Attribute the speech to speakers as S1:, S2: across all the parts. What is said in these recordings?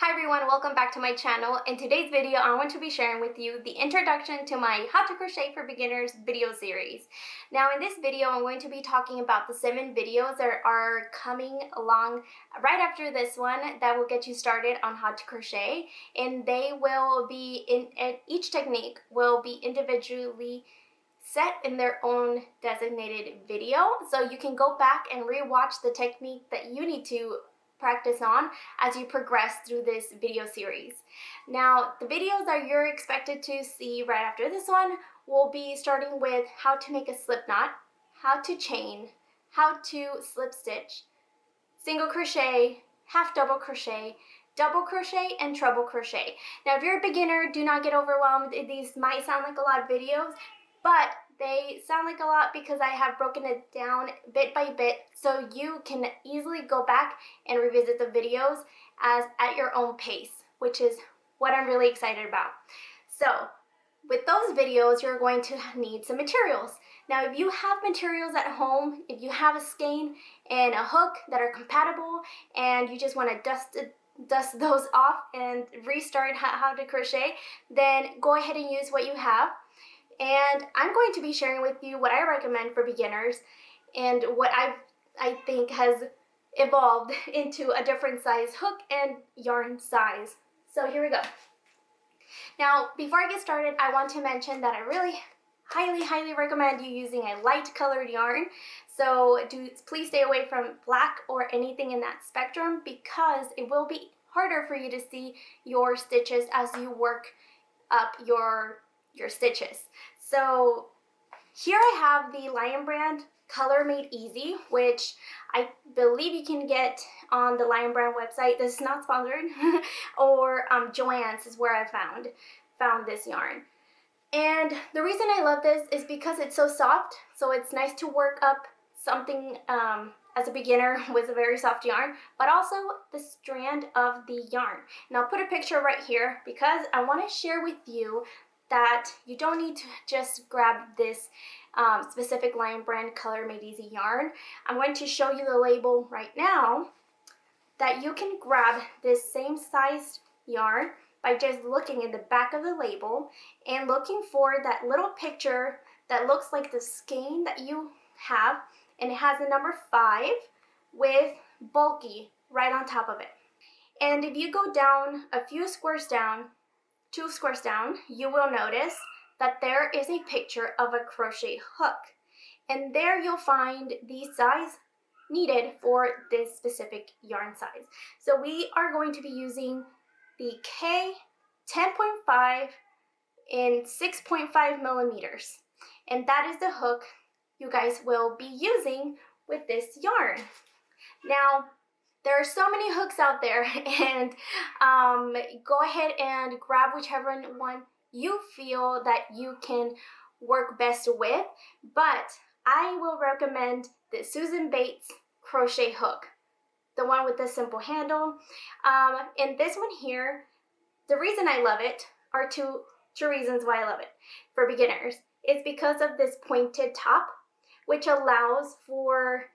S1: Hi everyone, welcome back to my channel. In today's video, I want to be sharing with you the introduction to my How to Crochet for Beginners video series. Now in this video, I'm going to be talking about the 7 videos that are coming along right after this one that will get you started on how to crochet, and they will be each technique will be individually set in their own designated video, so you can go back and re-watch the technique that you need to practice on as you progress through this video series. Now, the videos that you're expected to see right after this one will be starting with how to make a slip knot, how to chain, how to slip stitch, single crochet, half double crochet, and treble crochet. Now, if you're a beginner, do not get overwhelmed. These might sound like a lot of videos, but they sound like a lot because I have broken it down bit by bit so you can easily go back and revisit the videos at your own pace, which is what I'm really excited about. So with those videos, you're going to need some materials. Now, if you have materials at home, if you have a skein and a hook that are compatible and you just want to dust those off and restart how to crochet, then go ahead and use what you have. And I'm going to be sharing with you what I recommend for beginners and what I think has evolved into a different size hook and yarn size. So here we go. Now, before I get started, I want to mention that I really highly recommend you using a light colored yarn. So please stay away from black or anything in that spectrum because it will be harder for you to see your stitches as you work up your stitches. So here I have the Lion brand Color Made Easy, which I believe you can get on the Lion brand website. This is not sponsored. Or Joann's is where I found this yarn. And the reason I love this is because it's so soft, so it's nice to work up something as a beginner with a very soft yarn, but also the strand of the yarn. And I'll put a picture right here because I want to share with you that you don't need to just grab this specific Lion brand Color Made Easy yarn. I'm going to show you the label right now that you can grab this same sized yarn by just looking in the back of the label and looking for that little picture that looks like the skein that you have, and it has the number 5 with bulky right on top of it. And if you go down a few squares down, 2 squares down, you will notice that there is a picture of a crochet hook, and there you'll find the size needed for this specific yarn size. So we are going to be using the K 10.5 in 6.5 millimeters, and that is the hook you guys will be using with this yarn. Now, there are so many hooks out there, and go ahead and grab whichever one you feel that you can work best with, but I will recommend the Susan Bates crochet hook, the one with the simple handle. And this one here, the reason I love it are two reasons why I love it for beginners. It's because of this pointed top, which allows for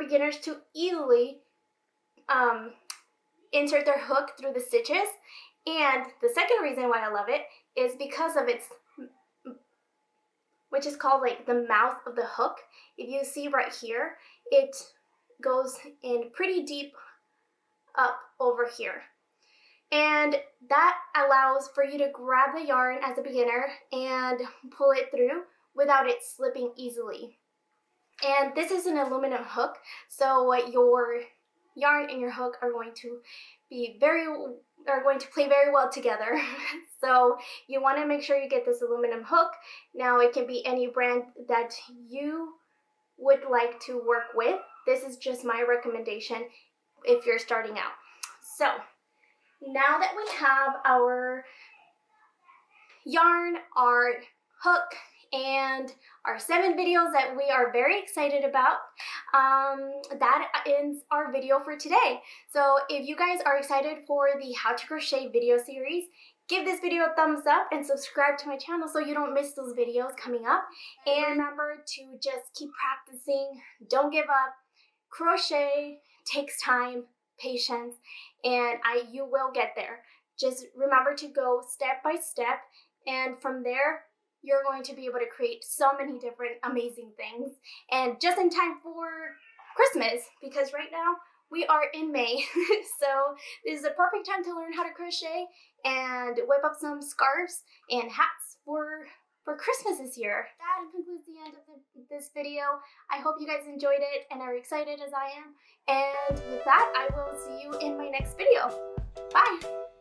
S1: beginners to easily insert their hook through the stitches. And the second reason why I love it is because of its, which is called like the mouth of the hook. If you see right here, it goes in pretty deep up over here. And that allows for you to grab the yarn as a beginner and pull it through without it slipping easily. And this is an aluminum hook, so your yarn and your hook are going to play very well together. So you want to make sure you get this aluminum hook. Now, it can be any brand that you would like to work with. This is just my recommendation if you're starting out. So now that we have our yarn, our hook, and our 7 videos that we are very excited about, that ends our video for today. So if you guys are excited for the How to Crochet video series, give this video a thumbs up and subscribe to my channel so you don't miss those videos coming up. And remember to just keep practicing, don't give up. Crochet takes time, patience, and you will get there. Just remember to go step by step, and from there, you're going to be able to create so many different amazing things, and just in time for Christmas, because right now we are in May. So this is a perfect time to learn how to crochet and whip up some scarves and hats for Christmas this year. That concludes the end of this video. I hope you guys enjoyed it and are excited as I am. And with that, I will see you in my next video. Bye!